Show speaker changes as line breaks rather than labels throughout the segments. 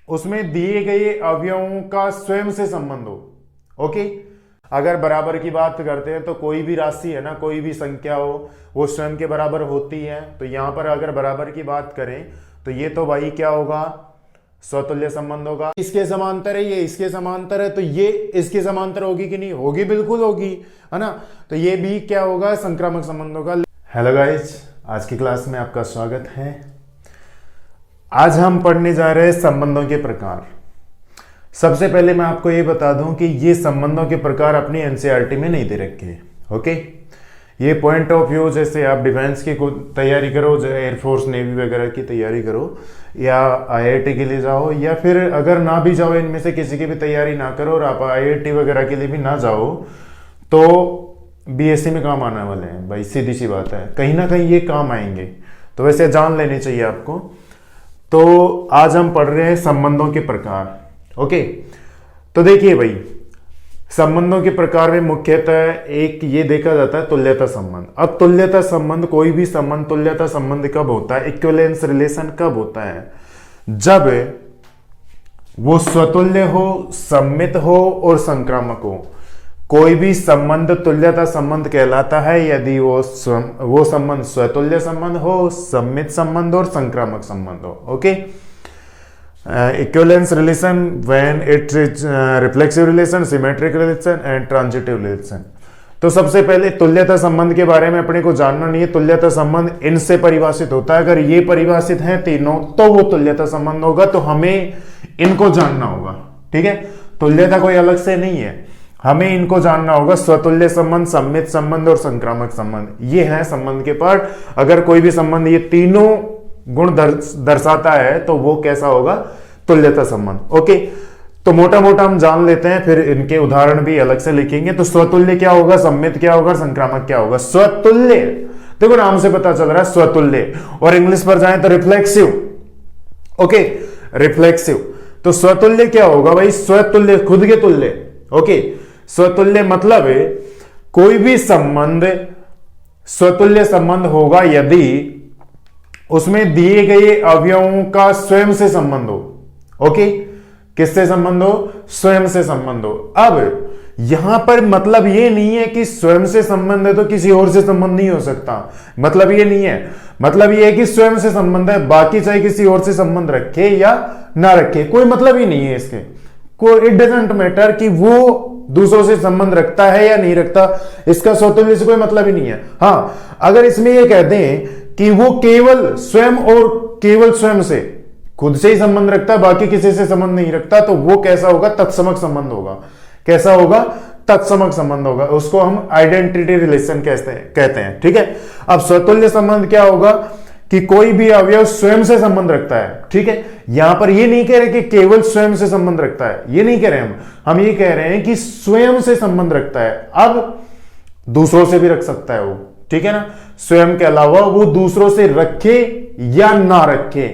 उसमें दिए गए अवयवों का स्वयं से संबंध हो। ओके, अगर बराबर की बात करते हैं तो कोई भी राशि है ना, कोई भी संख्या हो वो स्वयं के बराबर होती है। तो यहां पर अगर बराबर की बात करें तो ये तो भाई क्या होगा, स्वतुल्य संबंध होगा। इसके समांतर है, ये इसके समांतर है, तो ये इसके समांतर होगी कि नहीं होगी, बिल्कुल होगी, है ना। तो ये भी क्या होगा, संक्रामक संबंध होगा। हेलो गाइज, आज की क्लास में आपका स्वागत है। आज हम पढ़ने जा रहे हैं संबंधों के प्रकार। सबसे पहले मैं आपको ये बता दूं कि ये संबंधों के प्रकार अपनी एनसीईआरटी में नहीं दे रखे। ओके, ये पॉइंट ऑफ व्यू, जैसे आप डिफेंस की तैयारी करो, जो एयरफोर्स नेवी वगैरह की तैयारी करो, या आईआईटी के लिए जाओ, या फिर अगर ना भी जाओ, इनमें से किसी की भी तैयारी ना करो और आप आईआईटी वगैरह के लिए भी ना जाओ, तो बीएससी में काम आने वाले हैं भाई, सीधी सी बात है, कहीं ना कहीं ये काम आएंगे। तो वैसे जान लेनी चाहिए आपको। तो आज हम पढ़ रहे हैं संबंधों के प्रकार। ओके, तो देखिए भाई, संबंधों के प्रकार में मुख्यतः एक ये देखा जाता है तुल्यता संबंध। अब तुल्यता संबंध, कोई भी संबंध तुल्यता संबंध कब होता है, इक्विवेलेंस रिलेशन कब होता है, जब वो स्वतुल्य हो, सममित हो और संक्रामक हो। कोई भी संबंध तुल्यता संबंध कहलाता है यदि वो संबंध स्वतुल्य संबंध हो, सममित संबंध और संक्रामक संबंध हो। Okay, equivalence relation when it is reflexive relation, symmetric relation and transitive relation. तो सबसे पहले तुल्यता संबंध के बारे में अपने को जानना नहीं है। तुल्यता संबंध इनसे परिभाषित होता है, अगर ये परिभाषित है तीनों तो वो तुल्यता संबंध होगा। तो हमें इनको जानना होगा, ठीक है। तुल्यता कोई अलग से नहीं है, हमें इनको जानना होगा। स्वतुल्य संबंध, सम्मित संबंध और संक्रामक संबंध, ये है संबंध के पार्ट। अगर कोई भी संबंध ये तीनों गुण दर्शाता है तो वो कैसा होगा, तुल्यता संबंध। ओके, तो मोटा मोटा हम जान लेते हैं, फिर इनके उदाहरण भी अलग से लिखेंगे। तो स्वतुल्य क्या होगा, सम्मित क्या होगा, संक्रामक क्या होगा। स्वतुल्य, देखो नाम से पता चल रहा है स्वतुल्य, और इंग्लिश पर जाएं तो रिफ्लेक्सिव। Okay, reflexive. तो स्वतुल्य क्या होगा भाई, स्वतुल्य, खुद के तुल्य। ओके, स्वतुल्य मतलब है कोई भी संबंध स्वतुल्य संबंध होगा यदि उसमें दिए गए अवयवों का स्वयं से संबंध हो। ओके, किससे संबंध हो, स्वयं से संबंध हो। अब यहां पर मतलब ये नहीं है कि स्वयं से संबंध है तो किसी और से संबंध नहीं हो सकता, मतलब ये नहीं है। मतलब ये है कि स्वयं से संबंध है, बाकी चाहे किसी और से संबंध रखे या ना रखे, कोई मतलब ही नहीं है इसके। कोई इट डजंट मैटर कि वो दूसरों से संबंध रखता है या नहीं रखता, इसका स्वतुल्य से कोई मतलब ही नहीं है। हाँ, अगर इसमें ये कहते हैं कि वो केवल स्वयं और केवल स्वयं से, खुद से ही संबंध रखता है, बाकी किसी से संबंध नहीं रखता, तो वो कैसा होगा, तत्समक संबंध होगा। कैसा होगा, तत्समक संबंध होगा। उसको हम आइडेंटिटी रिलेशन कहते हैं, ठीक है। अब स्वतुल्य संबंध क्या होगा कि कोई भी अवयव स्वयं से संबंध रखता है, ठीक है। यहां पर ये नहीं कह रहे कि केवल स्वयं से संबंध रखता है, ये नहीं कह रहे हम ये कह रहे हैं कि स्वयं से संबंध रखता है। अब दूसरों से भी रख सकता है वो, ठीक है ना। स्वयं के अलावा वो दूसरों से रखे या ना रखे,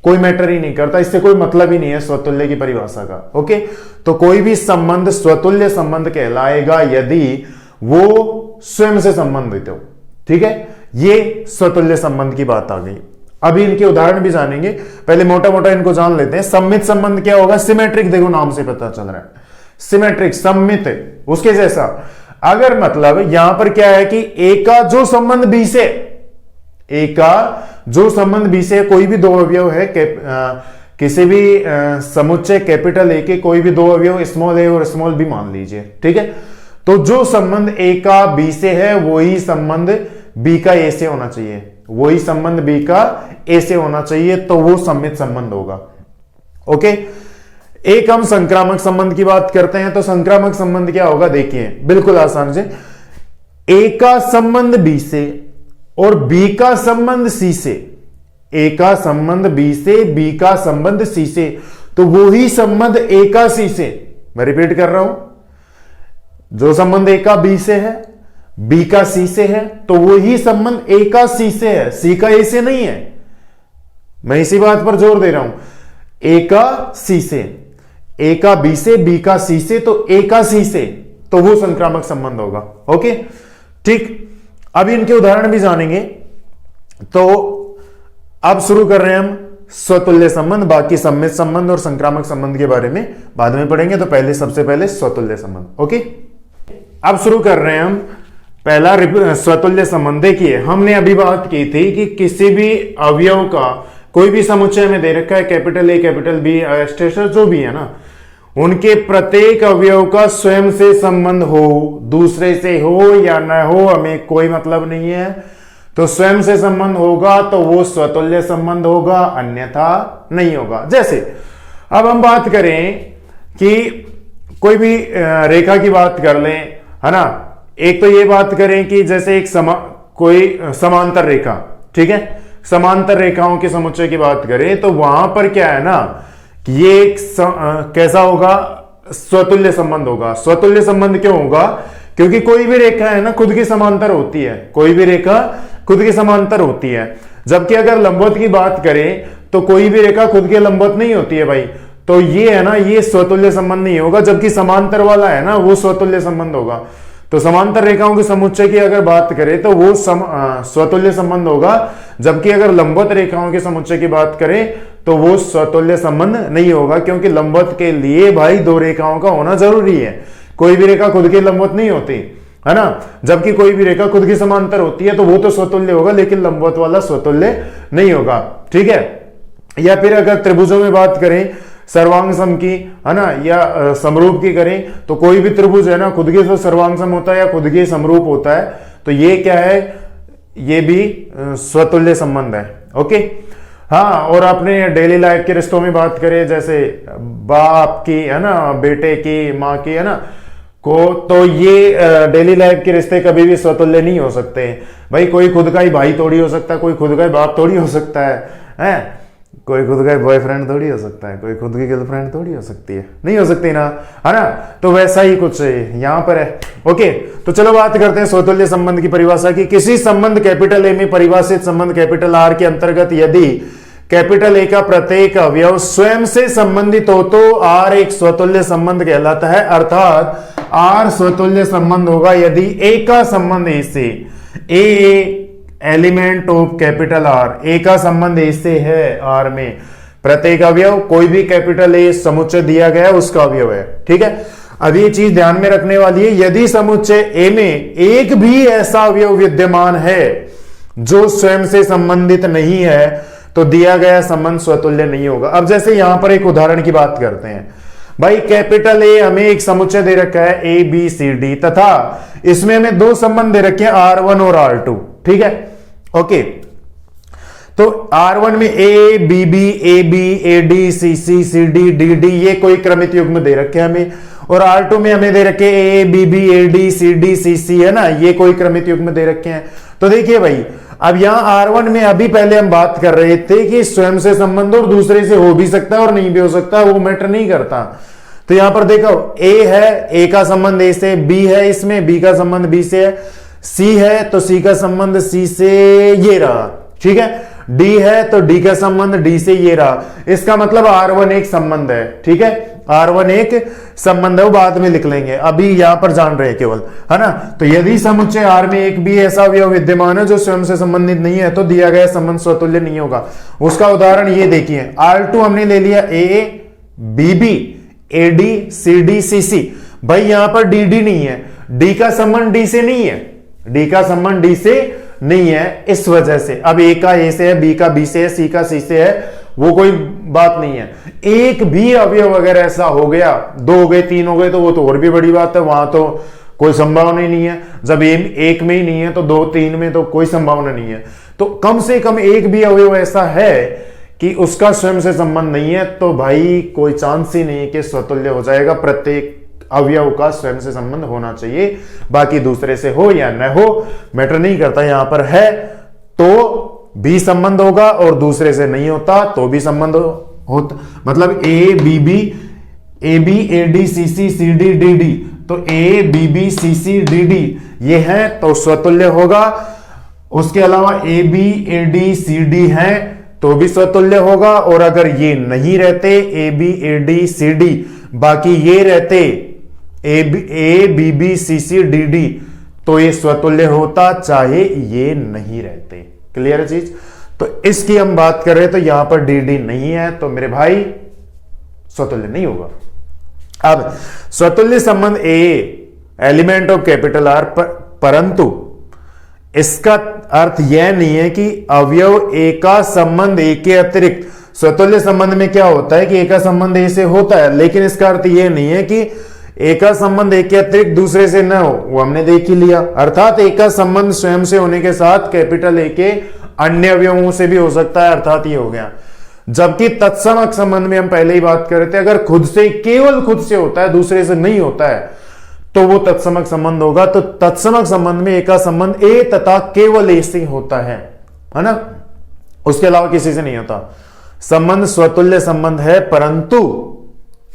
कोई मैटर ही नहीं करता, इससे कोई मतलब ही नहीं है स्वतुल्य की परिभाषा का। ओके, तो कोई भी संबंध स्वतुल्य संबंध कहलाएगा यदि वो स्वयं से संबंधित हो, ठीक है। ये स्वतुल्य संबंध की बात आ गई। अभी इनके उदाहरण भी जानेंगे, पहले मोटा मोटा इनको जान लेते हैं। सम्मित संबंध क्या होगा, सिमेट्रिक, देखो नाम से पता चल रहा है, सिमेट्रिक, सम्मित, उसके जैसा। अगर मतलब यहां पर क्या है कि ए का जो संबंध बी से, ए का जो संबंध बी से, कोई भी दो अवयव है, किसी भी समुच्चय कैपिटल ए के कोई भी दो अवयव स्मॉल ए और स्मॉल बी मान लीजिए, ठीक है। तो जो संबंध ए का बी से है वही संबंध बी का ए से होना चाहिए, वही संबंध बी का ए से होना चाहिए, तो वो सम्मित संबंध होगा। ओके, एक हम संक्रामक संबंध की बात करते हैं। तो संक्रामक संबंध क्या होगा, देखिए बिल्कुल आसान से, ए का संबंध बी से और बी का संबंध सी से, ए का संबंध बी से, बी का संबंध सी से, तो वही संबंध ए का सी से, मैं रिपीट कर रहा हूं, जो संबंध ए का बी से है, बी का सी से है, तो वही संबंध ए का सी से है, सी का ए से नहीं है। मैं इसी बात पर जोर दे रहा हूं, ए का सी से, ए का बी से, बी का सी से, तो ए का सी से, तो वो संक्रामक संबंध होगा। ओके, ठीक। अब इनके उदाहरण भी जानेंगे। तो अब शुरू कर रहे हैं हम स्वतुल्य संबंध, बाकी सम्मित संबंध और संक्रामक संबंध के बारे में बाद में पढ़ेंगे। तो पहले सबसे पहले स्वतुल्य संबंध। ओके, अब शुरू कर रहे हैं हम पहला स्वतुल्य संबंध। देखिए, हमने अभी बात की थी कि किसी भी अवयव का कोई भी समुच्चय में दे रखा है, कैपिटल ए कैपिटल बी स्टेशर जो भी है ना, उनके प्रत्येक अवयव का स्वयं से संबंध हो, दूसरे से हो या न हो, हमें कोई मतलब नहीं है। तो स्वयं से संबंध होगा तो वो स्वतुल्य संबंध होगा, अन्यथा नहीं होगा। जैसे अब हम बात करें कि कोई भी रेखा की बात कर लें, है ना। एक तो ये बात करें कि जैसे एक कोई समांतर रेखा, ठीक है, समांतर रेखाओं के समुच्चय की बात करें तो वहां पर क्या है ना, कि ये एक कैसा होगा, स्वतुल्य संबंध होगा। स्वतुल्य संबंध क्यों होगा? क्योंकि कोई भी रेखा है ना खुद की समांतर होती है, कोई भी रेखा खुद की समांतर होती है। जबकि अगर लंबवत की बात करें तो कोई भी रेखा खुद के लंबवत नहीं होती है भाई। तो ये है ना, ये स्वतुल्य संबंध नहीं होगा। जबकि समांतर वाला है ना, वो स्वतुल्य संबंध होगा। तो समांतर रेखाओं के समुच्चय की अगर बात करें तो वो स्वतुल्य संबंध होगा। जबकि अगर लंबवत रेखाओं के समुच्चय की बात करें तो वो स्वतुल्य संबंध नहीं होगा, क्योंकि लंबवत के लिए भाई दो रेखाओं का होना जरूरी है। कोई भी रेखा खुद के लंबवत नहीं होती, है ना। जबकि कोई भी रेखा खुद की समांतर होती है तो वो तो स्वतुल्य होगा, लेकिन लंबवत वाला स्वतुल्य नहीं होगा, ठीक है। या फिर अगर त्रिभुजों में बात करें, सर्वांग सम की, है ना, या समरूप की करें, तो कोई भी त्रिभुज है ना खुद के तो सर्वांग सम होता है या खुद के समरूप होता है। तो ये क्या है, ये भी स्वतुल्य संबंध है। ओके, हाँ। और अपने डेली लाइफ के रिश्तों में बात करें, जैसे बाप की, है ना, बेटे की, माँ की, है ना, को, तो ये डेली लाइफ के रिश्ते कभी भी स्वतुल्य नहीं हो सकते भाई। कोई खुद का ही भाई थोड़ी हो सकता है, कोई खुद का ही बाप थोड़ी हो सकता है? कोई खुद का बॉयफ्रेंड थोड़ी हो सकता है, कोई खुद की गर्लफ्रेंड थोड़ी हो सकती है, नहीं हो सकती ना, है ना। तो वैसा ही कुछ यहां पर है। ओके, तो चलो बात करते हैं स्वतुल्य संबंध की परिभाषा की। किसी संबंध कैपिटल ए में परिभाषित संबंध कैपिटल आर के अंतर्गत यदि कैपिटल ए का प्रत्येक अवयव स्वयं से संबंधित हो तो आर एक स्वतुल्य संबंध कहलाता है। अर्थात आर स्वतुल्य संबंध होगा यदि ए का संबंध ए से, ए एलिमेंट ऑफ कैपिटल आर, ए का संबंध ए से है आर में, प्रत्येक अवयव कोई भी कैपिटल ए समुच्चय दिया गया है उसका अवयव है, ठीक है। अब ये चीज ध्यान में रखने वाली है, यदि समुच्चय ए में एक भी ऐसा अवयव विद्यमान है जो स्वयं से संबंधित नहीं है तो दिया गया संबंध स्वतुल्य नहीं होगा। अब जैसे यहां पर एक उदाहरण की बात करते हैं भाई, कैपिटल ए हमें एक समुच्चय दे रखा है ए बी सी डी, तथा इसमें हमें दो संबंध दे रखे हैं R1 और R2, ठीक है। ओके, तो R1 में A B B, A B, A D, C C, C D, D D, ये कोई क्रमित युग्म दे रखे हैं हमें। और R2 में हमें दे रखे A B B, A D, C D, C C, है ना, ये कोई क्रमित युग्म दे रखे हैं। तो देखिए भाई, अब यहां R1 में अभी पहले हम बात कर रहे थे कि स्वयं से संबंध और दूसरे से हो भी सकता है और नहीं भी हो सकता, वो मैटर नहीं करता। तो यहां पर देखो, ए है, ए का संबंध ए से, बी है, इसमें बी का संबंध बी से है, सी है तो सी का संबंध सी से ये रहा, ठीक है। डी है तो डी का संबंध डी से ये रहा। इसका मतलब R1 एक संबंध है, ठीक है। R1 एक संबंध है, वो बाद में लिख लेंगे, अभी यहां पर जान रहे हैं केवल, है ना। तो यदि समुच्चय R में एक भी ऐसा अवयव विद्यमान है जो स्वयं से संबंधित नहीं है तो दिया गया संबंध स्वतुल्य नहीं होगा। उसका उदाहरण ये देखिए, R2 हमने ले लिया A B B, A D, C D, C C. भाई यहां पर डी डी नहीं है, डी का संबंध डी से नहीं है, डी का संबंध डी से नहीं है, इस वजह से। अब ए का ए से है, बी का बी से है, सी का सी से है, वो कोई बात नहीं है। एक भी अवयव अगर ऐसा हो गया, दो हो गए, तीन हो गए, तो वो तो और भी बड़ी बात है, वहां तो कोई संभावना ही नहीं है। जब एक में ही नहीं है तो दो तीन में तो कोई संभावना नहीं है। तो कम से कम एक भी अवयव ऐसा है कि उसका स्वयं से संबंध नहीं है, तो भाई कोई चांस ही नहीं कि स्वतुल्य हो जाएगा। प्रत्येक अवयव का स्वयं से संबंध होना चाहिए, बाकी दूसरे से हो या न हो मैटर नहीं करता। यहां पर है तो भी संबंध होगा और दूसरे से नहीं होता तो भी संबंध होता। मतलब A B B, A B, A D, C C, C D, D D, तो A B B, C C, D D ये है तो स्वतुल्य होगा। उसके अलावा A B, A D, C D है तो भी स्वतुल्य होगा। और अगर ये नहीं रहते A B, A D, C D, बाकी ये रहते A B B, C C, D D, तो ये स्वतुल्य होता, चाहे ये नहीं रहते। क्लियर है चीज? तो इसकी हम बात कर रहे हैं, तो यहां पर डी डी नहीं है, तो मेरे भाई स्वतुल्य नहीं होगा। अब स्वतुल्य संबंध ए एलिमेंट ऑफ कैपिटल आर, परंतु इसका अर्थ यह नहीं है कि अवयव ए का संबंध ए के अतिरिक्त, स्वतुल्य संबंध में क्या होता है कि ए का संबंध ए से होता है, लेकिन इसका अर्थ यह नहीं है कि ए का संबंध ए के अतिरिक्त दूसरे से न हो, वो हमने देख ही लिया। अर्थात ए का संबंध स्वयं से होने के साथ कैपिटल ए के अन्य अवयवों से भी हो सकता है, अर्थात ये हो गया। जबकि तत्समक संबंध में हम पहले ही बात कर रहे थे, अगर खुद से, केवल खुद से होता है, दूसरे से नहीं होता है, तो वो तत्समक संबंध होगा। तो तत्समक संबंध में ए का संबंध ए तथा केवल ए से होता है ना, उसके अलावा किसी से नहीं होता। संबंध स्वतुल्य संबंध है, परंतु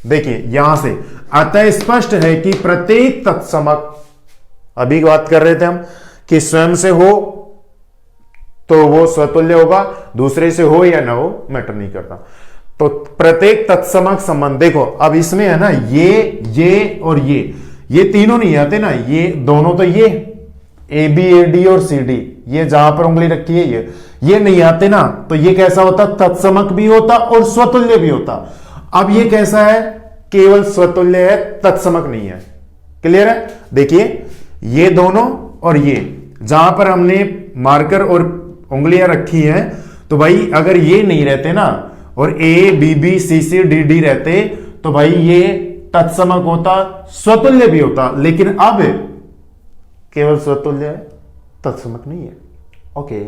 देखिए यहां से अतः स्पष्ट है कि प्रत्येक तत्समक, अभी बात कर रहे थे हम कि स्वयं से हो तो वो स्वतुल्य होगा, दूसरे से हो या ना हो मैटर नहीं करता। तो प्रत्येक तत्समक संबंध, देखो अब इसमें है ना ये और ये तीनों नहीं आते ना, ये दोनों, तो ये ए बी ए डी और सी डी, ये जहां पर उंगली रखी है ये नहीं आते ना, तो ये कैसा होता, तत्समक भी होता और स्वतुल्य भी होता। अब ये कैसा है, केवल स्वतुल्य है, तत्समक नहीं है। क्लियर है? देखिए ये दोनों और ये जहां पर हमने मार्कर और उंगलियां रखी हैं, तो भाई अगर ये नहीं रहते ना और A B B C C D D रहते, तो भाई ये तत्समक होता, स्वतुल्य भी होता, लेकिन अब केवल स्वतुल्य है, तत्समक नहीं है। ओके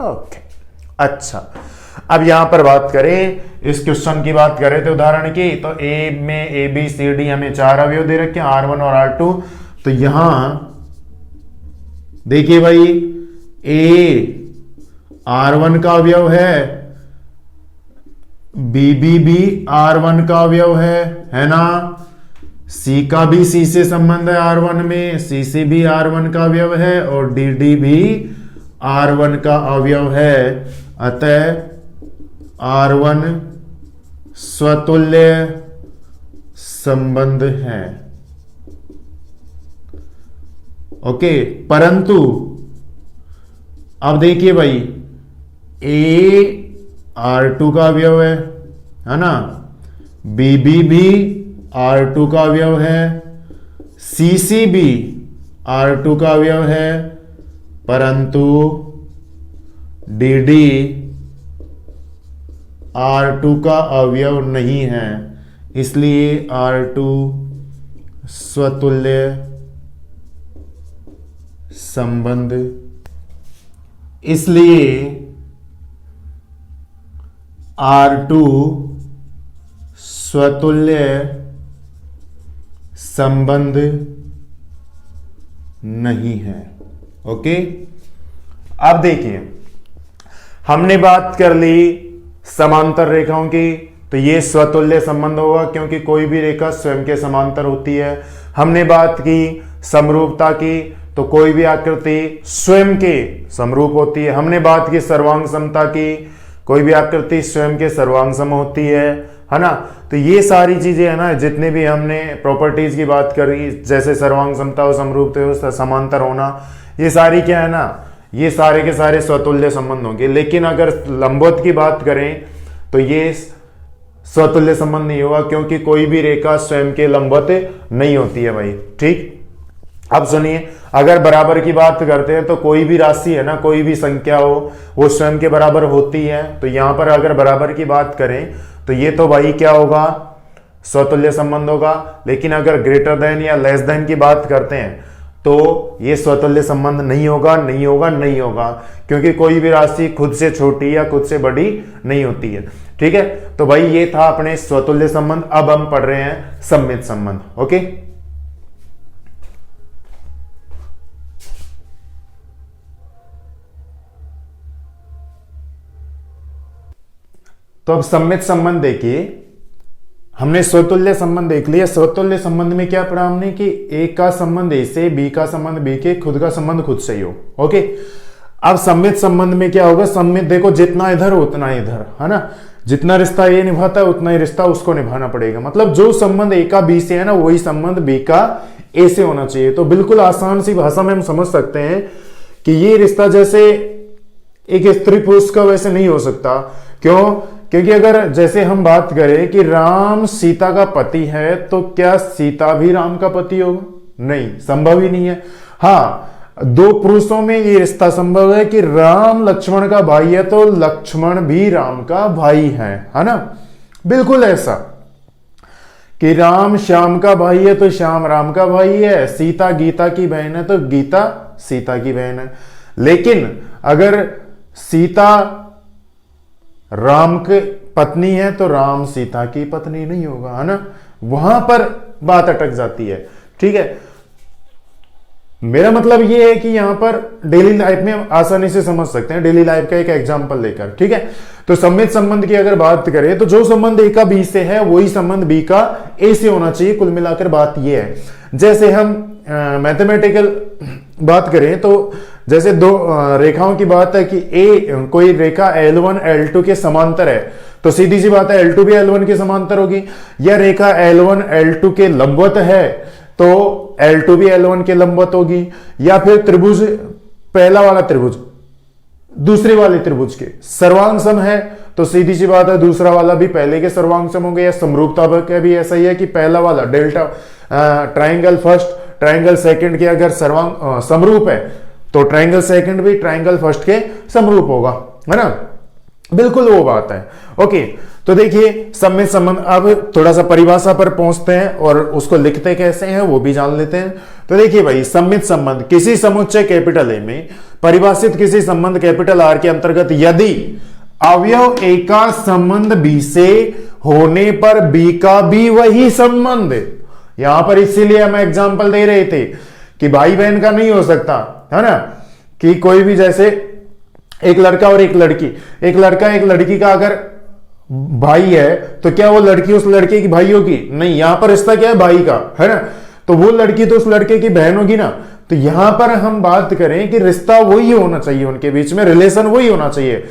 ओके, अच्छा अब यहां पर बात करें, इस क्वेश्चन की बात करें तो उदाहरण की, तो ए में ए बी सी डी हमें 4 अवयव दे रखे हैं, R1 और R2। तो यहां देखिए भाई ए R1 का अवयव है, बी R1 का अवयव है ना, सी का भी सी से संबंध है R1 में, सी भी R1 का अवयव है, और डी भी R1 का अवयव है। अतः R1 स्वतुल्य संबंध है। ओके, परंतु अब देखिए भाई ए R2 का अवयव है ना, बी भी R2 का अवयव है, सी भी R2 का अवयव है, परंतु डी R2 का अवयव नहीं है, इसलिए R2 स्वतुल्य संबंध, इसलिए R2 स्वतुल्य संबंध नहीं है। ओके, अब देखिए हमने बात कर ली समांतर रेखाओं की, तो ये स्वतुल्य संबंध होगा क्योंकि कोई भी रेखा स्वयं के समांतर होती है। हमने बात की समरूपता की, तो कोई भी आकृति स्वयं के समरूप होती है। हमने बात की सर्वांग समता की, कोई भी आकृति स्वयं के सर्वांग सम होती है ना। तो ये सारी चीजें है ना, जितने भी हमने प्रॉपर्टीज की बात करी, जैसे सर्वांग समता हो, समरूपता हो, समांतर होना, ये सारी क्या है ना, ये सारे के सारे स्वतुल्य संबंध होंगे। लेकिन अगर लंबवत की बात करें तो ये स्वतुल्य संबंध नहीं होगा क्योंकि कोई भी रेखा स्वयं के लंबवत नहीं होती है भाई। ठीक, अब सुनिए, अगर बराबर की बात करते हैं तो कोई भी राशि है ना, कोई भी संख्या हो, वो स्वयं के बराबर होती है। तो यहां पर अगर बराबर की बात करें तो ये तो भाई क्या होगा, स्वतुल्य संबंध होगा। लेकिन अगर ग्रेटर देन या लेस देन की बात करते हैं तो ये स्वतुल्य संबंध नहीं होगा, नहीं होगा, नहीं होगा, क्योंकि कोई भी राशि खुद से छोटी या खुद से बड़ी नहीं होती है। ठीक है, तो भाई ये था अपने स्वतुल्य संबंध। अब हम पढ़ रहे हैं सममित संबंध। ओके, तो अब सममित संबंध देखिए, हमने स्वतुल्य संबंध देख लिया। स्वतुल्य संबंध में क्या पढ़ा हमने कि ए का संबंध ए से, बी का संबंध बी के, खुद का संबंध खुद से ही हो। ओके, अब सममित संबंध में क्या होगा, सममित देखो जितना इधर उतना इधर, है ना, जितना रिश्ता ए निभाता है उतना ही रिश्ता उसको निभाना पड़ेगा। मतलब जो संबंध ए का बी से है ना, वही संबंध बी का ए से होना चाहिए। तो बिल्कुल आसान सी भाषा में हम समझ सकते हैं कि ये रिश्ता जैसे एक स्त्री पुरुष का वैसे नहीं हो सकता। क्यों? क्योंकि अगर जैसे हम बात करें कि राम सीता का पति है, तो क्या सीता भी राम का पति होगा? नहीं, संभव ही नहीं है। हाँ, दो पुरुषों में ये रिश्ता संभव है कि राम लक्ष्मण का भाई है तो लक्ष्मण भी राम का भाई है ना? बिल्कुल ऐसा कि राम श्याम का भाई है तो श्याम राम का भाई है, सीता गीता की बहन है तो गीता सीता की बहन है। लेकिन अगर सीता राम की पत्नी है तो राम सीता की पत्नी नहीं होगा, है ना? वहां पर बात अटक जाती है। ठीक है, मेरा मतलब ये है कि यहां पर डेली लाइफ में हम आसानी से समझ सकते हैं, डेली लाइफ का एक एग्जांपल लेकर। ठीक है, तो सम्मित संबंध की अगर बात करें तो जो संबंध ए का बी से है वही संबंध बी का ए से होना चाहिए। कुल मिलाकर बात ये है, जैसे हम मैथमेटिकल बात करें तो जैसे दो रेखाओं की बात है कि ए कोई रेखा L1 L2 के समांतर है, तो सीधी सी बात है L2 भी L1 के समांतर होगी। या रेखा L1 L2 के लंबवत है तो L2 भी L1 के लंबवत होगी। या फिर त्रिभुज, पहला वाला त्रिभुज दूसरे वाले त्रिभुज के सर्वांग सम है तो सीधी सी बात है दूसरा वाला भी पहले के सर्वांग सम होंगे। या समरूपता का भी ऐसा ही है कि पहला वाला delta triangle first triangle second के अगर सर्वांग समरूप है तो ट्राइंगल सेकंड भी ट्राइंगल फर्स्ट के समरूप होगा, है ना? बिल्कुल वो बात है। ओके, तो देखिए सम्मित संबंध, अब थोड़ा सा परिभाषा पर पहुंचते हैं और उसको लिखते कैसे हैं वो भी जान लेते हैं। तो देखिए भाई, सम्मित संबंध किसी समुच्चय कैपिटल ए में परिभाषित किसी संबंध कैपिटल आर के अंतर्गत यदि अवयव ए का संबंध बी से होने पर बी का भी वही संबंध, यहां पर इसीलिए हम एग्जांपल दे रहे थे कि भाई बहन का नहीं हो सकता, है ना? कि कोई भी जैसे एक लड़का और एक लड़की, एक लड़का एक लड़की का अगर भाई है तो क्या वो लड़की उस लड़के की भाई होगी? नहीं, यहां पर रिश्ता क्या है? भाई का, है ना? तो वो लड़की तो उस लड़के की बहन होगी ना। तो यहां पर हम बात करें कि रिश्ता वही होना चाहिए, उनके बीच में रिलेशन वही होना चाहिए,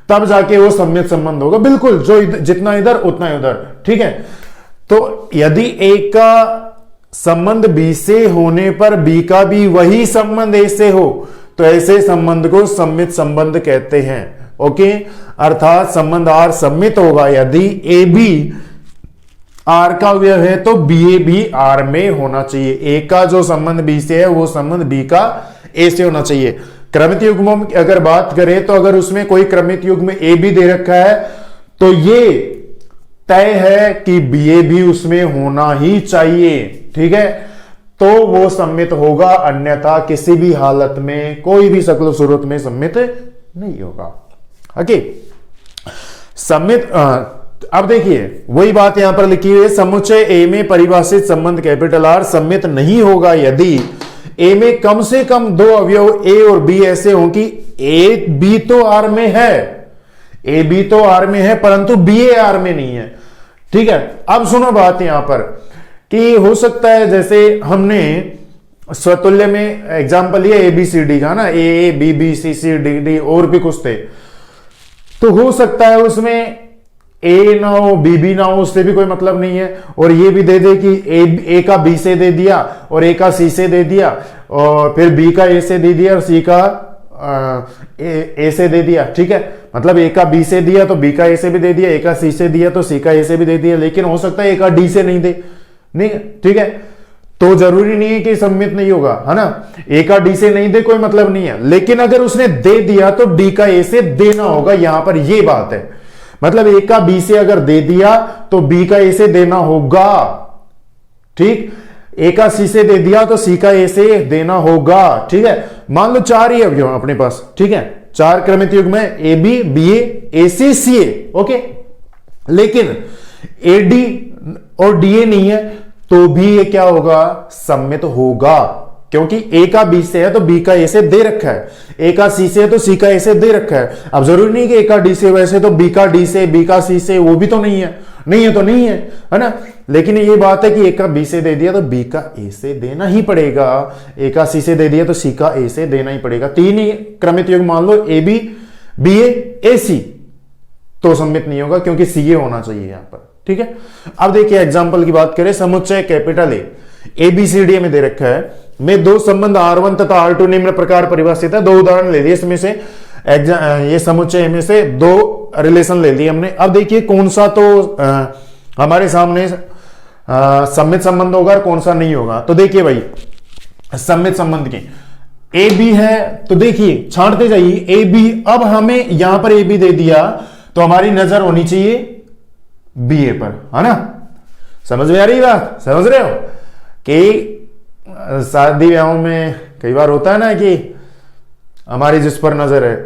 तब जाके वो सम्मित संबंध होगा। बिल्कुल, जो जितना इधर उतना उधर। ठीक है, तो यदि ए का संबंध बी से होने पर बी का भी वही संबंध ए से हो तो ऐसे संबंध को सम्मित संबंध कहते हैं। ओके, अर्थात संबंध आर सम्मित होगा यदि ए बी आर का अवयव है तो बी ए भी आर में होना चाहिए। ए का जो संबंध बी से है वो संबंध बी का ए से होना चाहिए। क्रमित युग्मों की अगर बात करें तो अगर उसमें कोई क्रमित युग्म ए भी दे रखा है तो ये तय है कि बी ए भी उसमें होना ही चाहिए। ठीक है, तो वो सम्मित होगा, अन्यथा किसी भी हालत में कोई भी शक्ल सूरत में सम्मित नहीं होगा। ओके, सम्मित अब देखिए वही बात यहां पर लिखी हुई है, समुच्चय ए में परिभाषित संबंध कैपिटल आर सम्मित नहीं होगा यदि ए में कम से कम दो अवयव ए और बी ऐसे हों कि ए बी तो आर में है, ए बी तो आर में है परंतु बी ए आर में नहीं है। ठीक है, अब सुनो बात यहां पर कि हो सकता है जैसे हमने स्वतुल्य में एग्जाम्पल लिया ABCD का ना, A B B C C D D और भी कुछ थे, तो हो सकता है उसमें ए ना हो बी बी ना हो, उससे भी कोई मतलब नहीं है। और ये भी दे दे कि ए का बी से दे दिया और ए का सी से दे दिया और फिर बी का ए से दे दिया और सी का ए से दे दिया। ठीक है, मतलब ए का बी से दिया तो बी का ए से भी दे दिया, ए का सी से दिया तो सी का ए से भी दे दिया, लेकिन हो सकता है ए का डी से नहीं दे, नहीं। ठीक है, तो जरूरी नहीं है कि सम्मित नहीं होगा, है ना? ए का डी से नहीं दे कोई मतलब नहीं है, लेकिन अगर उसने दे दिया तो डी का ए से देना होगा, यहां पर ये बात है। मतलब ए का बी से अगर दे दिया तो बी का ए से देना होगा। ठीक, ए का सी से दे दिया तो सी का ए से देना होगा। ठीक है, मान लो चार ही अवयव अपने पास, ठीक है, चार क्रमित युग्म है, A B B A C C A. Okay, लेकिन ए डी और डी ए नहीं है तो भी ये क्या होगा? सम्मित होगा, क्योंकि ए का बी से है तो बी का ए से दे रखा है, ए का सी से है तो सी का ए से दे रखा है। अब जरूरी नहीं कि ए का डी से, वैसे तो बी का डी से बी का सी से, वो भी तो नहीं है, नहीं है तो नहीं है, है ना? लेकिन ये बात है कि ए का बी से दे दिया तो बी का ए से देना ही पड़ेगा, ए का सी से दे दिया तो सी का ए से देना ही पड़ेगा। तीन ही क्रमित युग्म मान लो ए बी बी ए सी, तो सम्मित नहीं होगा क्योंकि सी ए होना चाहिए यहां पर। ठीक है, अब देखिए एग्जांपल की बात करें, समुच्चय capital A B C D में दे रखा है, में दो संबंध R1 तथा R2 निम्न प्रकार परिभाषित है। दो उदाहरण ले लिए इसमें से, ये समुच्चय में से दो रिलेशन ले लिए हमने। अब देखिए कौन सा तो हमारे सामने सम्मित संबंध होगा और कौन सा नहीं होगा। तो देखिए भाई सम्मित संबंध के ए बी है, तो देखिए छांटते जाइए ए बी। अब हमें यहां पर ए बी दे दिया तो हमारी नजर होनी चाहिए बी ए पर, है ना। समझ में आ रही बात, समझ रहे हो कि शादी ब्याहों में कई बार होता है ना कि हमारी जिस पर नजर है,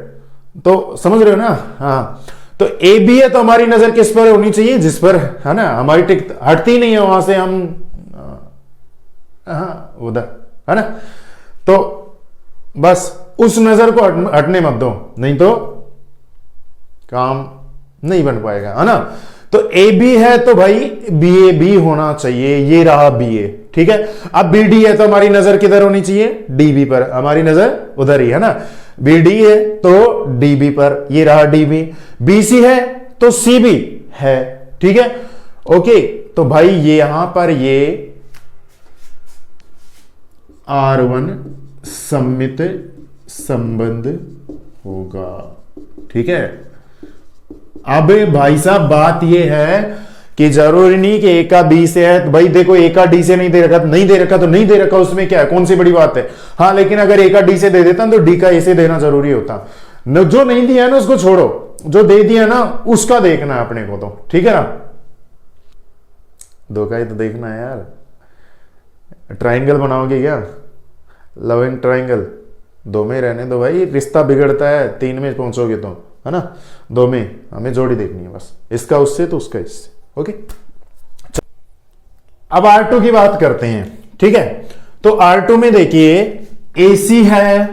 तो समझ रहे हो ना। हाँ, तो ए बी है तो हमारी नजर किस पर होनी चाहिए, जिस पर, है ना। हमारी टिक हटती नहीं है वहां से, हम हाँ उधर, है ना। तो बस उस नजर को हटने मत दो, नहीं तो काम नहीं बन पाएगा, है ना। तो ए बी है तो भाई बी ए बी होना चाहिए, ये रहा बी ए, ठीक है। अब बी डी है तो हमारी नजर किधर होनी चाहिए, डी बी पर, हमारी नजर उधर ही, है ना। बी डी है तो डी बी पर, ये रहा डी बी। बी सी है तो सी बी है, ठीक है। ओके, तो भाई ये यहां पर ये R1 सम्मित संबंध होगा, ठीक है। अब भाई साहब बात यह है कि जरूरी नहीं कि ए का बी से है, तो भाई देखो ए का डी से नहीं दे रखा, नहीं दे रखा तो नहीं दे रखा, उसमें क्या है, कौन सी बड़ी बात है। हाँ, लेकिन अगर ए का डी से दे देता तो डी का ए से देना जरूरी होता। जो नहीं दिया है ना उसको छोड़ो, जो दे दिया ना उसका देखना है अपने को, तो ठीक है ना। दो का ही तो देखना है यार। ट्राइंगल बनाओगे क्या, लविंग ट्राइंगल, दो में रहने दो भाई, रिश्ता बिगड़ता है तीन में पहुंचोगे तो, है ना। दो में हमें जोड़ी देखनी है बस, इसका उससे तो उसका इससे। ओके, अब R2 की बात करते हैं, ठीक है। तो R2 में देखिए AC है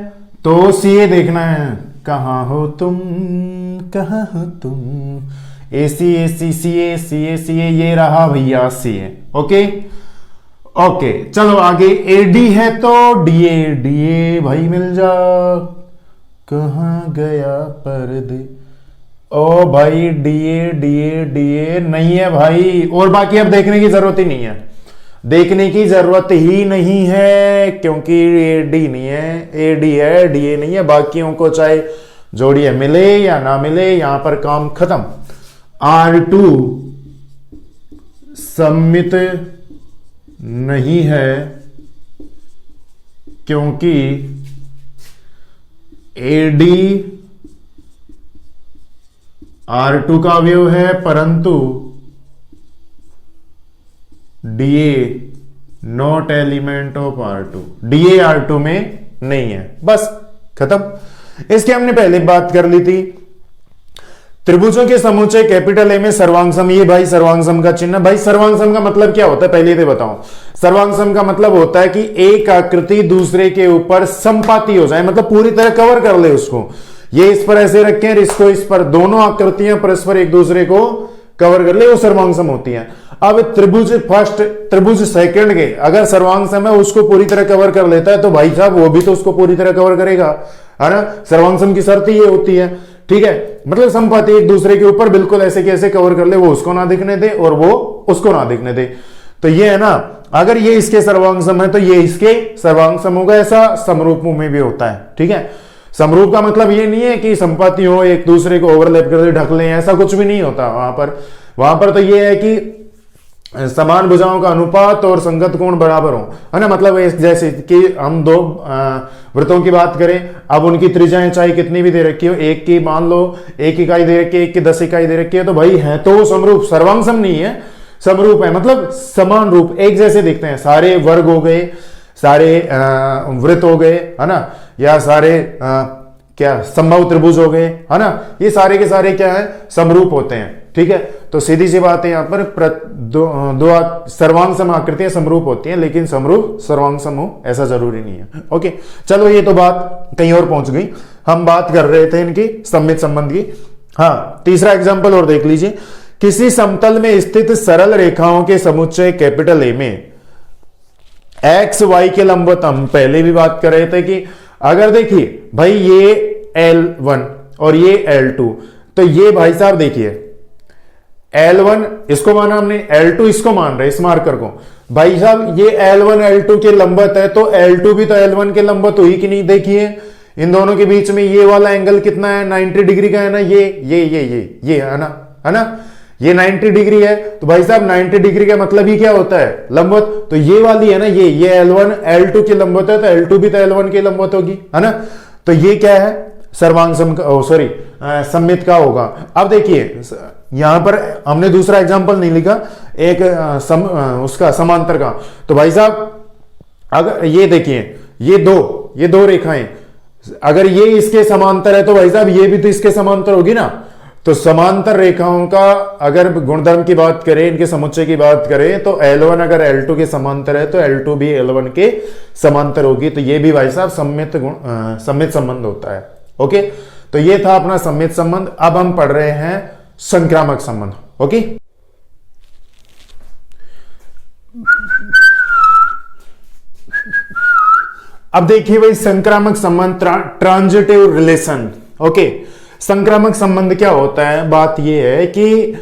तो CA देखना है, कहां हो तुम, कहां हो तुम। AC AC CA CA CA, ये रहा भैया CA। ओके ओके, चलो आगे AD है तो DA DA भाई मिल जा, कहां गया पर्दे। ओ भाई DA DA DA नहीं है भाई, और बाकी अब देखने की जरूरत ही नहीं है, देखने की जरूरत ही नहीं है, क्योंकि AD नहीं है, AD है DA नहीं है। बाकियों को चाहे जोड़िए मिले या ना मिले, यहां पर काम खत्म। R2 सम्मित नहीं है क्योंकि AD R2 का अवयव है, परंतु DA not element of R2, DA R2 में नहीं है, बस खत्म। इसकी हमने पहले बात कर ली थी। त्रिभुजों के समुच्चय कैपिटल ए में सर्वांग सम, ये भाई सर्वांग सम का चिन्ह। भाई सर्वांग सम का मतलब क्या होता है, पहले तो बताओ। सर्वांग सम का मतलब होता है कि एक आकृति दूसरे के ऊपर संपाती हो जाए, मतलब पूरी तरह कवर कर ले उसको। ये इस पर ऐसे रखें और इसको इस पर, दोनों आकृतियां परस्पर एक दूसरे को कवर कर ले, वो सर्वांग सम होती है। अब त्रिभुज फर्स्ट त्रिभुज सेकंड के अगर सर्वांग सम है, उसको पूरी तरह कवर कर लेता है, तो भाई साहब वो भी तो उसको पूरी तरह कवर करेगा, है ना। सर्वांग सम की शर्त ये होती है, ठीक है। मतलब संपाती एक दूसरे के ऊपर बिल्कुल ऐसे कैसे कवर कर ले, वो उसको ना दिखने दे और वो उसको ना दिखने दे। तो ये है ना, अगर ये इसके सर्वांग सम है तो ये इसके सर्वांग सम होगा। ऐसा समरूप में भी होता है, ठीक है। समरूप का मतलब ये नहीं है कि संपाती हो एक दूसरे को ओवरलैप कर दे, ढक ले, ऐसा कुछ भी नहीं होता वहां पर तो ये है कि समान भुजाओं का अनुपात और संगत कोण बराबर हो, है ना। मतलब जैसे कि हम दो वृत्तों की बात करें, अब उनकी त्रिज्याएं चाहे कितनी भी दे रखी हो, एक की मान लो 1 इकाई दे रखी है, एक की 10 इकाई दे रखी है, तो भाई है तो समरूप, सर्वांग सम नहीं है, समरूप है। मतलब समान रूप, एक जैसे दिखते हैं। सारे वर्ग हो गए, सारे वृत्त हो गए, है ना, या सारे क्या समबाहु त्रिभुज हो गए, है ना। ये सारे के सारे क्या है, समरूप होते हैं, ठीक है। तो सीधी सी बात है, यहां पर दो सर्वांग सम आकृतियां समरूप होती हैं, लेकिन समरूप सर्वांग सम हो ऐसा जरूरी नहीं है। ओके, चलो ये तो बात कहीं और पहुंच गई। हम बात कर रहे थे इनकी सम्मित संबंध की। हाँ, तीसरा एग्जांपल और देख लीजिए। किसी समतल में स्थित सरल रेखाओं के समुच्चय कैपिटल ए में एक्स वाई के लंबवत, हम पहले भी बात कर रहे थे कि अगर देखिए भाई ये L1 और ये L2, तो ये भाई साहब देखिए L1 इसको माना हमने, L2 इसको मान रहे, इस मार्कर को। भाई साहब ये L1 L2 के लंबवत है, तो L2 भी तो L1 के लंबवत हुई कि नहीं। देखिए इन दोनों के बीच में ये वाला एंगल कितना है, 90 डिग्री का है ना, ये है ना, ये 90 डिग्री है। तो भाई साहब 90 डिग्री का मतलब ही क्या होता है, लंबवत। तो ये वाली है ना, ये L1 L2 की लंबवत है, तो L2 भी तो L1 की लंबवत होगी, है ना। तो ये क्या है, सर्वांग सममित का होगा। अब देखिए यहां पर हमने दूसरा एग्जांपल नहीं लिखा, एक उसका समांतर का। तो भाई साहब अगर ये देखिए, ये दो रेखाएं, अगर ये इसके समांतर है तो भाई साहब ये भी तो इसके समांतर होगी ना। तो समांतर रेखाओं का अगर गुणधर्म की बात करें, इनके समुच्चय की बात करें, तो L1 अगर L2 के समांतर है तो L2 भी L1 के समांतर होगी। तो ये भी भाई साहब सममित संबंध होता है। ओके, तो ये था अपना सममित संबंध। अब हम पढ़ रहे हैं संक्रामक संबंध। ओके, अब देखिए भाई संक्रामक संबंध, ट्रांजिटिव रिलेशन। ओके, संक्रामक संबंध क्या होता है, बात यह है कि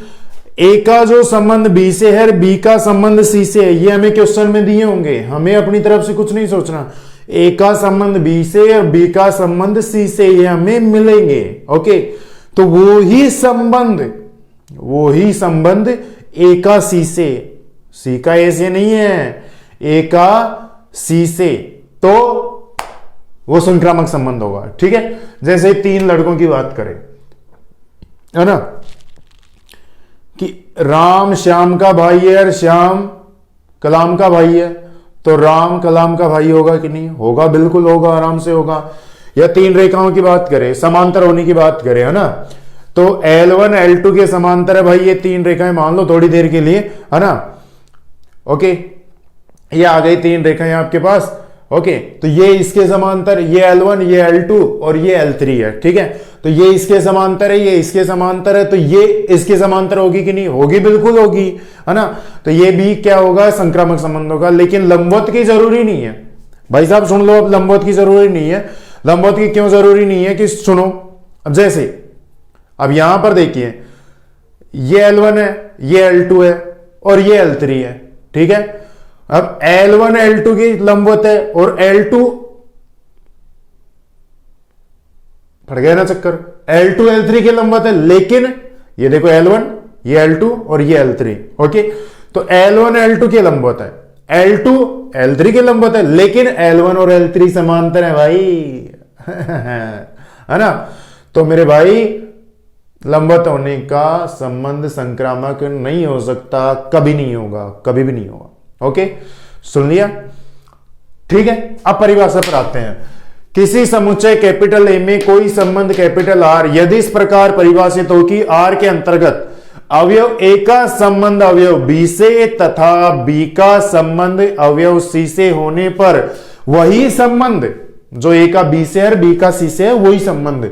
ए का जो संबंध बी से है, बी का संबंध सी से है। ये हमें क्वेश्चन में दिए होंगे, हमें अपनी तरफ से कुछ नहीं सोचना। ए का संबंध बी से और बी का संबंध सी से, ये हमें मिलेंगे। ओके, तो वो ही संबंध ए का सी से, सी का ए से नहीं है, ए का सी से, तो वो संक्रामक संबंध होगा। ठीक है, जैसे 3 लड़कों की बात करें, है ना, कि राम श्याम का भाई है और श्याम कलाम का भाई है, तो राम कलाम का भाई होगा कि नहीं होगा, बिल्कुल होगा, आराम से होगा। या 3 रेखाओं की बात करें, समांतर होने की बात करें, है ना, तो L1 L2 के समांतर है भाई ये 3 रेखाएं, मान लो थोड़ी देर के लिए, है ना। ओके, ये आ गई 3 रेखाएं आपके पास। ओके, तो ये इसके समांतर, ये L1, ये L2 और ये L3 है। ठीक है, तो ये इसके समांतर है, ये इसके समांतर है, तो ये इसके समांतर होगी कि नहीं होगी, बिल्कुल होगी, है ना। तो ये भी क्या होगा, संक्रामक संबंध होगा। लेकिन लंबवत की जरूरी नहीं है भाई साहब, सुन लो, अब लंबवत की जरूरी नहीं है। लंबवत की क्यों जरूरी नहीं है कि सुनो, अब जैसे अब यहां पर देखिए, ये L1 है, ये L2 है और ये L3 है। ठीक है, अब L1 L2 की लंबवत है और L2, पड़ गया ना चक्कर, L2 L3 की लंबवत है, लेकिन ये देखो L1, ये L2 और ये L3। ओके, तो L1 L2 की लंबवत है, L2 L3 की लंबवत है, लेकिन L1 और L3 समांतर है भाई है ना। तो मेरे भाई लंबवत होने का संबंध संक्रामक नहीं हो सकता, कभी नहीं होगा, कभी भी नहीं होगा। ओके, सुन लिया, ठीक है। अब परिभाषा पर आते हैं। किसी समुच्चय कैपिटल ए में कोई संबंध कैपिटल आर यदि इस प्रकार परिभाषित हो कि आर के अंतर्गत अवयव ए का संबंध अवयव बी से तथा बी का संबंध अवयव सी से होने पर वही संबंध जो ए का बी से है, बी का सी से है, वही संबंध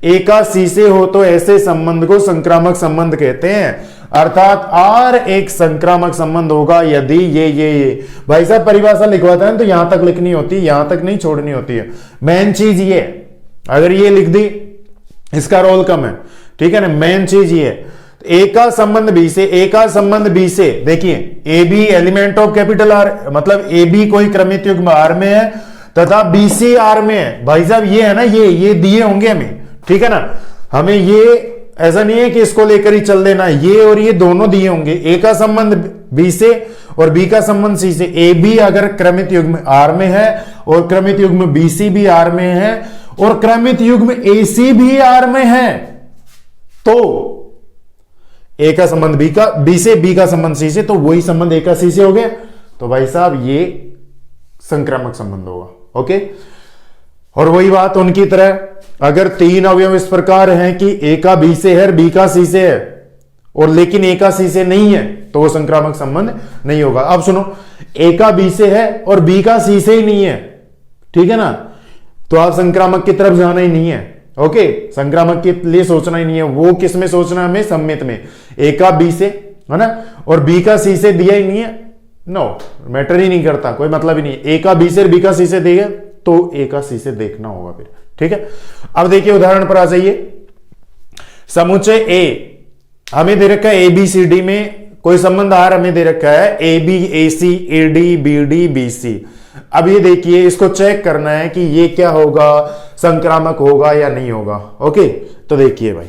ए का सी से हो, तो ऐसे संबंध को संक्रामक संबंध कहते हैं। अर्थात आर एक संक्रामक संबंध होगा यदि ये भाई साहब परिभाषा लिखवाता है तो यहां तक लिखनी होती है, यहां तक नहीं छोड़नी होती है। मेन चीज ये, अगर ये लिख दी इसका रोल कम है, ठीक है ना। मेन चीज ये, ए का संबंध बी से, ए का संबंध बी से, देखिए A B element of capital R, मतलब ए बी कोई क्रमित युग्म आर में है तथा बी सी आर में है। भाई साहब ये है ना, ये दिए होंगे हमें, ठीक है ना। हमें ये ऐसा नहीं है कि इसको लेकर ही चल देना, ये और ये दोनों दिए होंगे। ए का संबंध बी से और बी का संबंध सी से। ए बी अगर क्रमित युग्म आर में है और क्रमित युग्म बी सी भी आर में है और क्रमित युग्म ए सी भी आर में है, तो ए का संबंध बी से, बी का संबंध सी से, तो वही संबंध ए का सी से हो गया। तो भाई साहब ये संक्रामक संबंध होगा। ओके, और वही बात उनकी तरह, अगर 3 अवयव इस प्रकार हैं कि ए का बी से है, बी का सी से है और लेकिन ए का सी से नहीं है, तो वो संक्रामक संबंध नहीं होगा। अब सुनो, ए का बी से है और बी का सी से ही नहीं है, ठीक है ना, तो आप संक्रामक की तरफ जाना ही नहीं है। ओके, संक्रामक के लिए सोचना ही नहीं है। वो किस में सोचना है हमें, सम्मित में। ए का बी से, है ना, और बी का सी से दिया ही नहीं है, नो मैटर ही नहीं करता, कोई मतलब ही नहीं। ए का बी से बी का सी से दिया तो ए का सी से देखना होगा फिर, ठीक है। अब देखिए उदाहरण पर आ जाइए। समुच्चय ए हमें दे रखा है, ए बी सी डी में कोई संबंध आर हमें दे रखा है, A B A C A D B D B C. अब ये देखिए, इसको चेक करना है कि ये क्या होगा, संक्रामक होगा या नहीं होगा। ओके, तो देखिए भाई,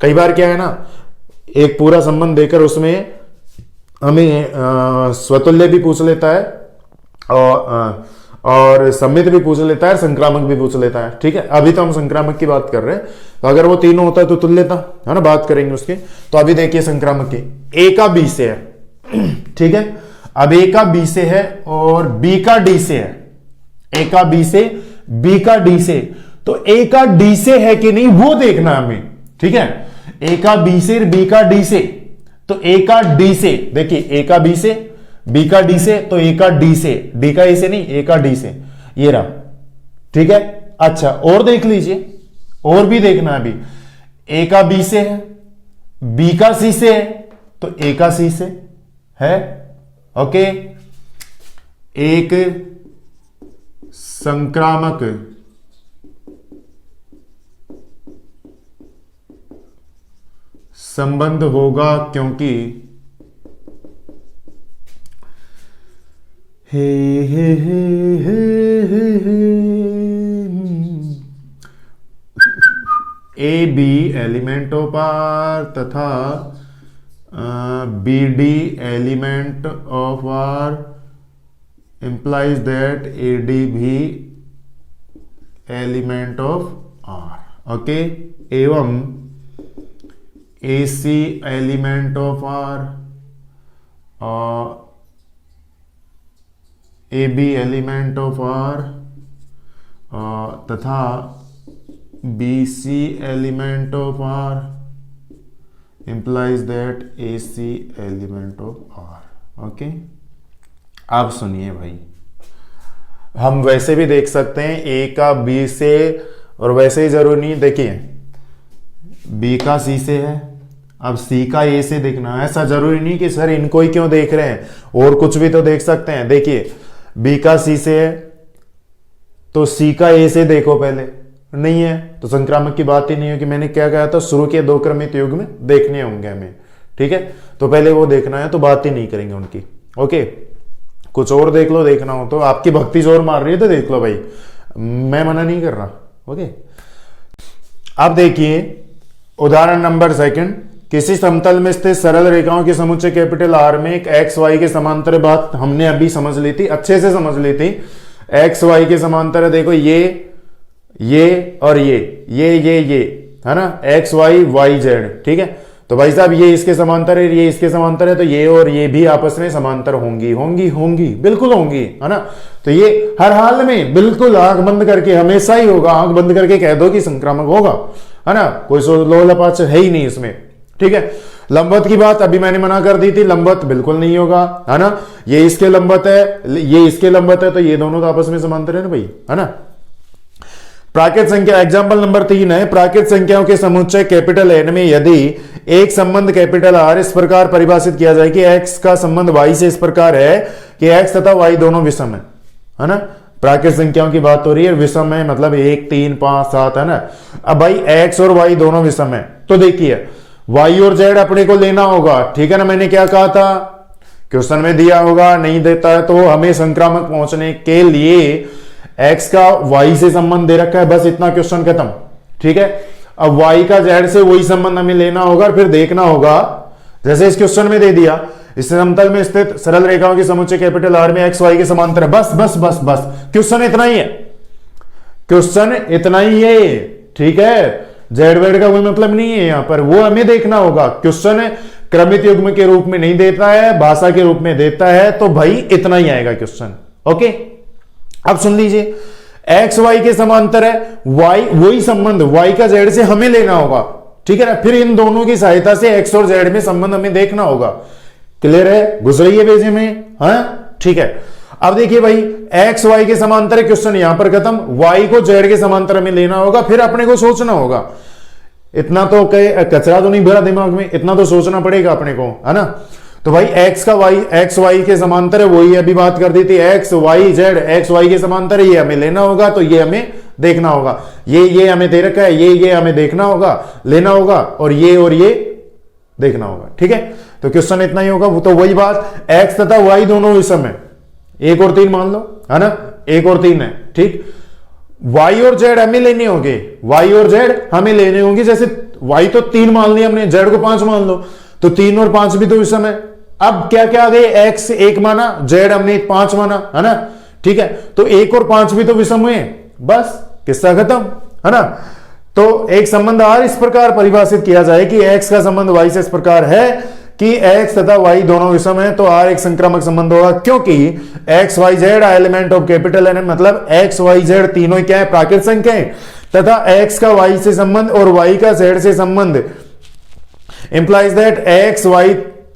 कई बार क्या है ना, एक पूरा संबंध देकर उसमें हमें स्वतुल्य भी पूछ लेता है और सम्मित भी पूछ लेता है, संक्रामक भी पूछ लेता है। ठीक है, अभी तो हम संक्रामक की बात कर रहे हैं, तो अगर वो तीनों होता है तो तुल्यता है ना, बात करेंगे उसके। तो अभी देखिए संक्रामक की, ए का बी से है, ठीक है, अब ए का बी से है और बी का डी से है, ए का बी से, बी का डी से, तो ए का डी से है कि नहीं वो देखना हमें। ठीक है, ए का बी से, बी का डी से, तो ए का डी से, देखिए ए का बी से, बी का डी से, तो ए का डी से, डी का ए से नहीं, ए का डी से, ये रहा। ठीक है, अच्छा और देख लीजिए, और भी देखना है। अभी ए का बी से है, बी का सी से है, तो ए का सी से है। ओके, एक संक्रामक संबंध होगा क्योंकि A B element of R तथा B D element of R implies that AD भी एलिमेंट ऑफ आर। ओके, एवं AC एलिमेंट ऑफ आर और AB एलिमेंट ऑफ आर तथा BC element of R implies that AC element of R. Okay, आप सुनिए भाई, हम वैसे भी देख सकते हैं ए का बी से, और वैसे ही जरूरी नहीं, देखिए बी का सी से है, अब सी का ए से देखना है। ऐसा जरूरी नहीं कि सर इनको ही क्यों देख रहे हैं, और कुछ भी तो देख सकते हैं। देखिए बी का सी से है तो सी का ए से देखो, पहले नहीं है तो संक्रामक की बात ही नहीं है। कि मैंने क्या कहा था, शुरू के दो क्रमित युग में देखने होंगे हमें। ठीक है, तो पहले वो देखना है, तो बात ही नहीं करेंगे उनकी। ओके, कुछ और देख लो, देखना हो तो। आपकी भक्ति जोर मार रही है तो देख लो भाई, मैं मना नहीं कर रहा। ओके, अब देखिए उदाहरण नंबर सेकंड, किसी समतल में स्थित सरल रेखाओं के समुच्चय कैपिटल आर में एक एक्स वाई के समांतर, बात हमने अभी समझ ली थी, अच्छे से समझ ली थी। एक्स वाई के समांतर है, देखो ये और ये है ना, एक्स वाई वाई जेड। ठीक है, तो भाई साहब ये इसके समांतर है, ये इसके समांतर है, तो ये और ये भी आपस में समांतर होंगी, बिल्कुल होंगी, है ना। तो ये हर हाल में बिल्कुल आंख बंद करके हमेशा ही होगा, आंख बंद करके कह दो कि संक्रामक होगा, है ना, कोई लोलपाच है ही नहीं इसमें। ठीक है, लंबवत की बात अभी मैंने मना कर दी थी, लंबवत बिल्कुल नहीं होगा, है ना। ये इसके लंबवत है, ये इसके लंबवत है, तो ये दोनों तो आपस में समांतर है ना भाई, है ना। प्राकृत संख्या, एग्जाम्पल नंबर 3 है, प्राकृत संख्याओं के समुच्चय कैपिटल एन में यदि एक संबंध कैपिटल आर इस प्रकार परिभाषित किया जाए कि एक्स का संबंध वाई से इस प्रकार है कि एक्स तथा वाई दोनों विषम है ना। प्राकृत संख्याओं की बात हो रही है, विषम है मतलब 1, 3, 5, 7, है ना। अब भाई एक्स और वाई दोनों विषम है, तो देखिए वाई और जेड अपने को लेना होगा। ठीक है ना, मैंने क्या कहा था, क्वेश्चन में दिया होगा, नहीं देता है तो हमें संक्रामक पहुंचने के लिए एक्स का वाई से संबंध दे रखा है, बस इतना, क्वेश्चन खत्म। ठीक है, अब वाई का जेड से वही संबंध हमें लेना होगा और फिर देखना होगा, जैसे इस क्वेश्चन में दे दिया, इस समतल में स्थित सरल रेखाओं के समुच्चय कैपिटल आर में एक्स वाई के समांतर है, बस बस बस बस, क्वेश्चन इतना ही है, क्वेश्चन इतना ही है। ठीक है, जेड वेड का कोई मतलब नहीं है यहां पर, वो हमें देखना होगा। क्वेश्चन क्रमित युग्म के रूप में नहीं देता है, भाषा के रूप में देता है, तो भाई इतना ही आएगा क्वेश्चन। ओके, अब सुन लीजिए, एक्स वाई के समांतर है, वाई वही संबंध वाई का जेड से हमें लेना होगा। ठीक है ना, फिर इन दोनों की सहायता से एक्स और जेड में संबंध हमें देखना होगा। क्लियर है, घुस रही है पेज में, हाँ ठीक है। अब देखिए भाई, एक्स वाई के समांतर है, क्वेश्चन यहां पर खत्म, वाई को जेड के समांतर में लेना होगा, फिर अपने को सोचना होगा। इतना तो कचरा तो नहीं भरा दिमाग में, इतना तो सोचना पड़ेगा अपने को, है ना। तो भाई एक्स वाई के समांतर है, वही अभी बात कर दी थी, X Y Z X Y के समांतर है, ये हमें लेना होगा, तो ये हमें देखना होगा। ये हमें दे रखा है, ये हमें देखना होगा, लेना होगा, और ये देखना होगा। ठीक है, तो क्वेश्चन इतना ही होगा। तो वही बात, एक्स तथा वाई दोनों विषम है, 1 और 3 मान लो, है ना, 1 और 3 है, ठीक। y और z हमें लेने होंगे, y और z हमें लेने होंगे, जैसे y तो 3 मान लिया हमने, z को 5 मान लो, तो 3 और 5 भी तो विषम है। अब क्या क्या आ गए, x 1 माना, z हमने 5 माना, है ना, ठीक है, तो 1 और 5 भी तो विषम हुए, बस किस्सा खत्म, है ना। तो एक संबंध r इस प्रकार परिभाषित किया जाए कि x का संबंध y से इस प्रकार है कि x तथा y दोनों विषम है, तो r एक संक्रामक संबंध होगा, क्योंकि x y z element of capital N, मतलब x y z तीनों क्या है, प्राकृत संख्याएं, तथा x का y से संबंध और y का z से संबंध इंप्लाइज दैट x y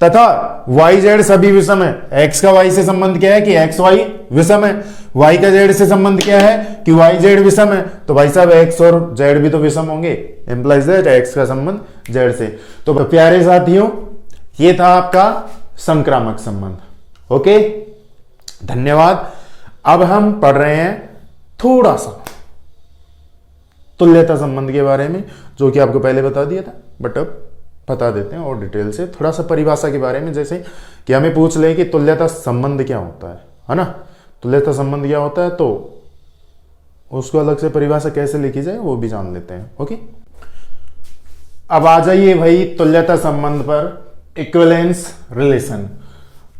तथा y z सभी विषम है। x का y से संबंध क्या है कि x y विषम है, y का z से संबंध क्या है कि y z विषम है, तो भाई साहब x और z भी तो विषम होंगे, इंप्लाइज दैट x का संबंध z से। तो प्यारे साथियों, ये था आपका संक्रामक संबंध। ओके, धन्यवाद। अब हम पढ़ रहे हैं थोड़ा सा तुल्यता संबंध के बारे में, जो कि आपको पहले बता दिया था, बट अब बता देते हैं और डिटेल से थोड़ा सा परिभाषा के बारे में। जैसे कि हमें पूछ ले कि तुल्यता संबंध क्या होता है ना, तुल्यता संबंध क्या होता है, तो उसको अलग से परिभाषा कैसे लिखी जाए वो भी जान लेते हैं। ओके, अब आ जाइए भाई तुल्यता संबंध पर, इक्विवेलेंस रिलेशन।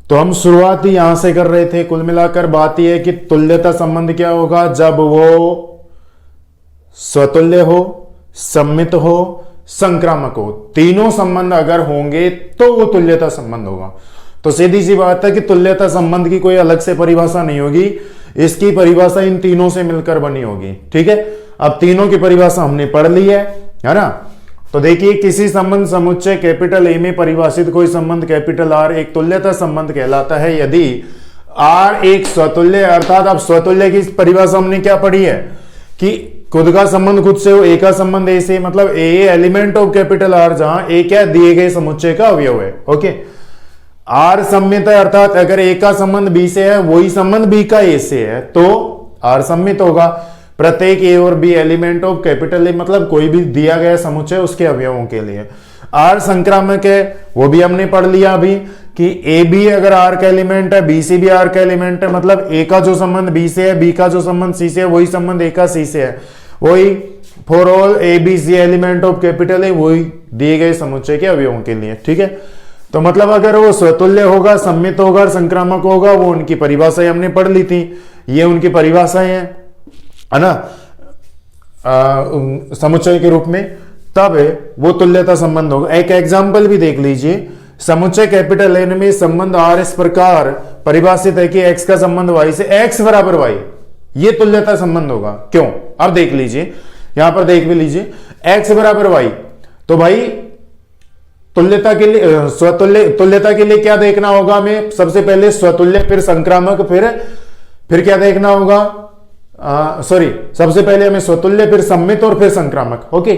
तो हम शुरुआत ही यहां से कर रहे थे। कुल मिलाकर बात यह है कि तुल्यता संबंध क्या होगा, जब वो स्वतुल्य हो, सम्मित हो, संक्रामक हो, तीनों संबंध अगर होंगे तो वो तुल्यता संबंध होगा। तो सीधी सी बात है कि तुल्यता संबंध की कोई अलग से परिभाषा नहीं होगी, इसकी परिभाषा इन तीनों से मिलकर बनी होगी। ठीक है, अब तीनों की परिभाषा हमने पढ़ ली है ना। तो देखिए, किसी संबंध समुच्चय कैपिटल ए में परिभाषित कोई संबंध कैपिटल आर एक तुल्यता संबंध कहलाता है यदि आर एक स्वतुल्य, अर्थात अब स्वतुल्य की परिभाषा हमने क्या पढ़ी है कि खुद का संबंध खुद से हो, ए का संबंध ए से, मतलब ए एलिमेंट ऑफ कैपिटल आर, जहां ए क्या दिए गए समुच्चय का अवयव है। ओके, आर सम्मित है, अर्थात अगर ए का संबंध बी से है वही संबंध बी का ए से है तो आर सम्मित होगा। प्रत्येक ए और B element of capital A, मतलब कोई भी दिया गया समुच्चय उसके अवयवों के लिए। आर संक्रामक है, वो भी हमने पढ़ लिया अभी कि ए बी अगर आर का एलिमेंट है, बी सी भी आर का एलिमेंट है, मतलब ए का जो संबंध बी से है, बी का जो संबंध सी से है, वही संबंध ए का सी से है। वही for all A B C element of capital A, वही दिए गए समुच्चय के अवयवों के लिए। ठीक है, तो मतलब अगर वो स्वतुल्य होगा, सम्मित होगा और संक्रामक होगा, वो उनकी परिभाषाएं हमने पढ़ ली थी, ये उनकी परिभाषाएं हैं, है ना, समुच्चय के रूप में, तब वो तुल्यता संबंध होगा। एक एग्जांपल भी देख लीजिए, समुच्चय कैपिटल एन में संबंध आर इस प्रकार परिभाषित है कि एक्स का संबंध वाई से, एक्स बराबर वाई, ये तुल्यता संबंध होगा। क्यों, अब देख लीजिए, यहां पर देख भी लीजिए, एक्स बराबर वाई, तो भाई तुल्यता के लिए, तुल्यता के लिए क्या देखना होगा हमें, सबसे पहले स्वतुल्य, फिर संक्रामक, फिर क्या देखना होगा, सबसे पहले हमें स्वतुल्य, फिर सम्मित और फिर संक्रामक। ओके,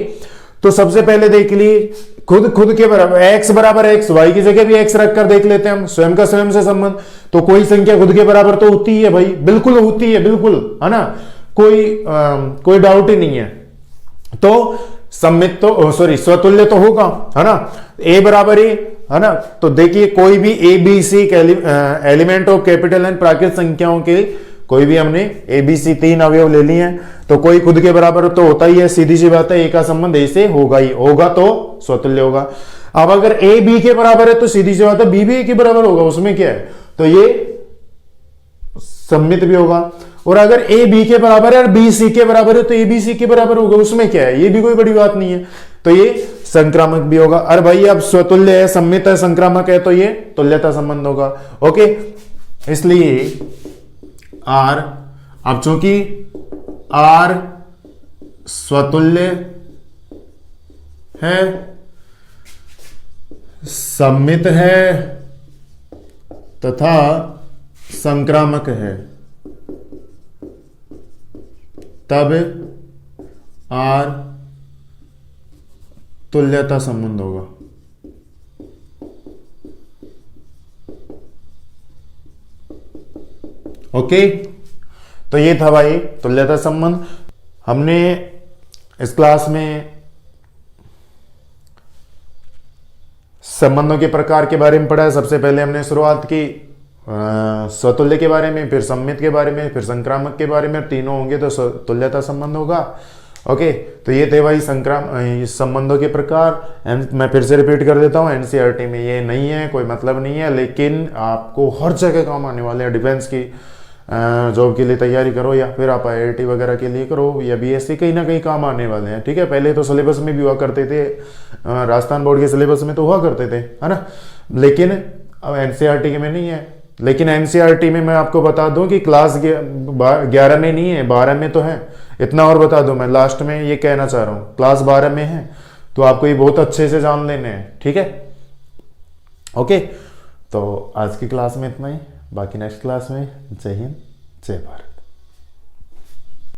तो सबसे पहले देख लिए खुद के बराबर, एक्स बराबर एक्स, वाई की जगह भी एक्स रखकर देख लेते हैं हम, स्वयं का स्वयं से संबंध। तो कोई संख्या खुद के बराबर तो होती है भाई, बिल्कुल होती है, बिल्कुल, है ना, कोई डाउट ही नहीं है। तो सम्मित तो स्वतुल्य तो होगा, है ना, ए बराबर ए, है ना। तो देखिए, कोई भी A B C element of capital N प्राकृत संख्याओं के कोई भी हमने ए बी सी 3 अवयव ले लिए हैं, तो कोई खुद के बराबर तो होता ही है, सीधी सी बात है, ए का संबंध ए से होगा ही, होगा तो स्वतुल्य होगा। अब अगर ए बी के बराबर है तो सीधी सी बात है बी भी ए के बराबर होगा, उसमें क्या है, तो ये सम्मित भी होगा। और अगर ए बी के बराबर है और बी सी के बराबर है तो ए बी सी के बराबर होगा, उसमें क्या है, ये भी कोई बड़ी बात नहीं है, तो ये संक्रामक भी होगा। अरे भाई अब स्वतुल्य है, सम्मित है, संक्रामक है, तो ये तुल्यता संबंध होगा। ओके, इसलिए आर, अब चूंकि आर स्वतुल्य है, सम्मित है तथा संक्रामक है, तब आर तुल्यता संबंध होगा। ओके, तो ये था भाई तुल्यता संबंध। हमने इस क्लास में संबंधों के प्रकार के बारे में पढ़ा है। सबसे पहले हमने शुरुआत की स्वतुल्य के बारे में, फिर सममित के बारे में, फिर संक्रामक के बारे में, तीनों होंगे तो तुल्यता संबंध होगा। ओके, तो ये थे भाई इस संबंधों के प्रकार। मैं फिर से रिपीट कर देता हूँ, एनसीईआरटी में ये नहीं है, कोई मतलब नहीं है, लेकिन आपको हर जगह काम आने वाले हैं। डिफेंस की जॉब के लिए तैयारी करो, या फिर आप IIT वगैरह के लिए करो, या BSc, कहीं ना कहीं काम आने वाले हैं। ठीक है, पहले तो सिलेबस में भी हुआ करते थे, राजस्थान बोर्ड के सिलेबस में तो हुआ करते थे, है ना, लेकिन अब एनसीईआरटी के में नहीं है। लेकिन एनसीईआरटी में मैं आपको बता दूं कि क्लास 11 में नहीं है, 12 में तो है। इतना और बता दूं, मैं लास्ट में ये कहना चाह रहा हूँ, क्लास 12 में है, तो आपको ये बहुत अच्छे से जान लेने हैं। ठीक है, ओके, तो आज की क्लास में इतना ही, बाकी नेक्स्ट क्लास में। जय हिंद, जय भारत।